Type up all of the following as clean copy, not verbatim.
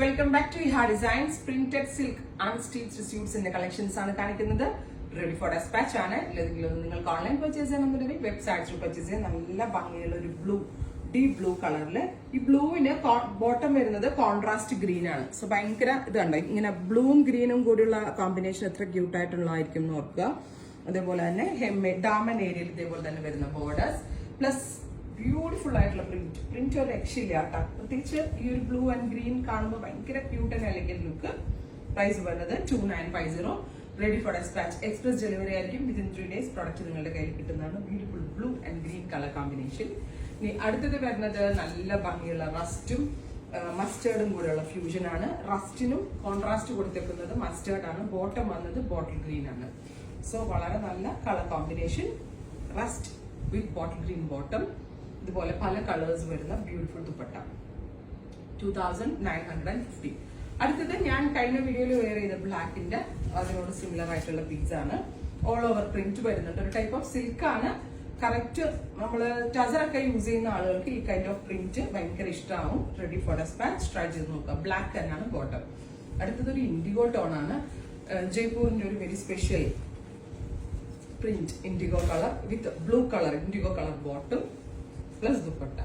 Welcome back to Iha designs. Printed silk unstitched സ്യൂട്ട്സിന്റെ collections ആണ് കാണിക്കുന്നത്. റെഡി ഫോർ ഡെസ്പാച്ച് ആണ്. നിങ്ങൾക്ക് ഓൺലൈൻ പർച്ചേസ് ചെയ്യണമെന്നുണ്ടെങ്കിൽ വെബ്സൈറ്റ് പർച്ചേസ് ചെയ്യാൻ. നല്ല ഭംഗിയുള്ള ഒരു ഡീപ് ബ്ലൂ കളറില്. ഈ ബ്ലൂവിന് ബോട്ടം വരുന്നത് കോൺട്രാസ്റ്റ് ഗ്രീൻ ആണ്. സോ ഭയങ്കര ഇതുണ്ട്, ഇങ്ങനെ ബ്ലൂവും ഗ്രീനും കൂടിയുള്ള കോമ്പിനേഷൻ എത്ര ക്യൂട്ട് ആയിട്ടുള്ളതായിരിക്കും എന്ന് ഓർക്കുക. അതേപോലെ തന്നെ ഡാമൻ ഏരിയയിൽ ഇതേപോലെ തന്നെ വരുന്ന ബോർഡേഴ്സ് പ്ലസ് ബ്യൂട്ടിഫുൾ ആയിട്ടുള്ള പ്രിന്റ് ഒരു രക്ഷയില്ല കേട്ടോ. പ്രത്യേകിച്ച് ഈ ഒരു ബ്ലൂ ആൻഡ് ഗ്രീൻ കാണുമ്പോൾ ഭയങ്കര cute and elegant look. Price വരുന്നത് 2950. Ready for despatch. Express delivery ആയിരിക്കും. വിത്തിൻ 3 days പ്രോഡക്റ്റ് നിങ്ങളുടെ കയ്യിൽ കിട്ടുന്നതാണ്. Beautiful blue and green colour combination. ഇനി അടുത്തത് വരുന്നത് നല്ല ഭംഗിയുള്ള റസ്റ്റും മസ്റ്റേർഡും കൂടെയുള്ള ഫ്യൂഷൻ ആണ്. റസ്റ്റിനും കോൺട്രാസ്റ്റ് കൊടുത്തേക്കുന്നത് മസ്റ്റേർഡ് ആണ്. ബോട്ടം വന്നത് ബോട്ടിൽ ഗ്രീൻ ആണ്. സോ വളരെ നല്ല കളർ കോമ്പിനേഷൻ. റസ്റ്റ് വിത്ത് ബോട്ടിൽ ഗ്രീൻ ബോട്ടം. ഇതുപോലെ പല കളേഴ്സ് വരുന്ന ബ്യൂട്ടിഫുൾ ദുപ്പട്ട. 2950. അടുത്തത് ഞാൻ കഴിഞ്ഞ വീഡിയോയിൽ വെയർ ചെയ്ത ബ്ലാക്കിന്റെ അതിനോട് സിമിലർ ആയിട്ടുള്ള പീസ് ആണ്. ഓൾ ഓവർ പ്രിന്റ് വരുന്നുണ്ട്. ഒരു ടൈപ്പ് ഓഫ് സിൽക്ക് ആണ്. കറക്റ്റ് നമ്മള് ടസറൊക്കെ യൂസ് ചെയ്യുന്ന ആളുകൾക്ക് ഈ കൈൻഡ് ഓഫ് പ്രിന്റ് ഭയങ്കര ഇഷ്ടമാവും. Ready for dispatch. ട്രൈ ചെയ്ത് നോക്കുക. ബ്ലാക്ക് തന്നെയാണ് ബോട്ടം. അടുത്തത് ഒരു ഇൻഡിഗോ ടോൺ ആണ്. ജയ്പൂരിന്റെ ഒരു very special print IndiGo colour വിത്ത് blue colour IndiGo colour bottom plus dupatta.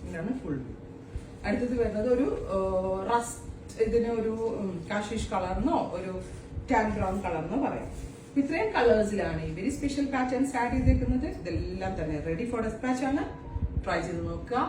ഇതാണ് ഫുൾ വ്യൂ. അടുത്തത് വരുന്നത് ഒരു ഇതിന് ഒരു കാഷിഷ് കളർന്നോ ഒരു ടാൻ ബ്രൗൺ കളർന്നോ പറയാം. ഇത്രയും കളേഴ്സിലാണ് ഈ വെരി സ്പെഷ്യൽ പാറ്റേൺസ് ആഡ് ചെയ്തേക്കുന്നത്. ഇതെല്ലാം തന്നെ റെഡി ഫോർ ഡെസ്പാച്ച് ആണ്. ട്രൈ ചെയ്ത് നോക്കുക.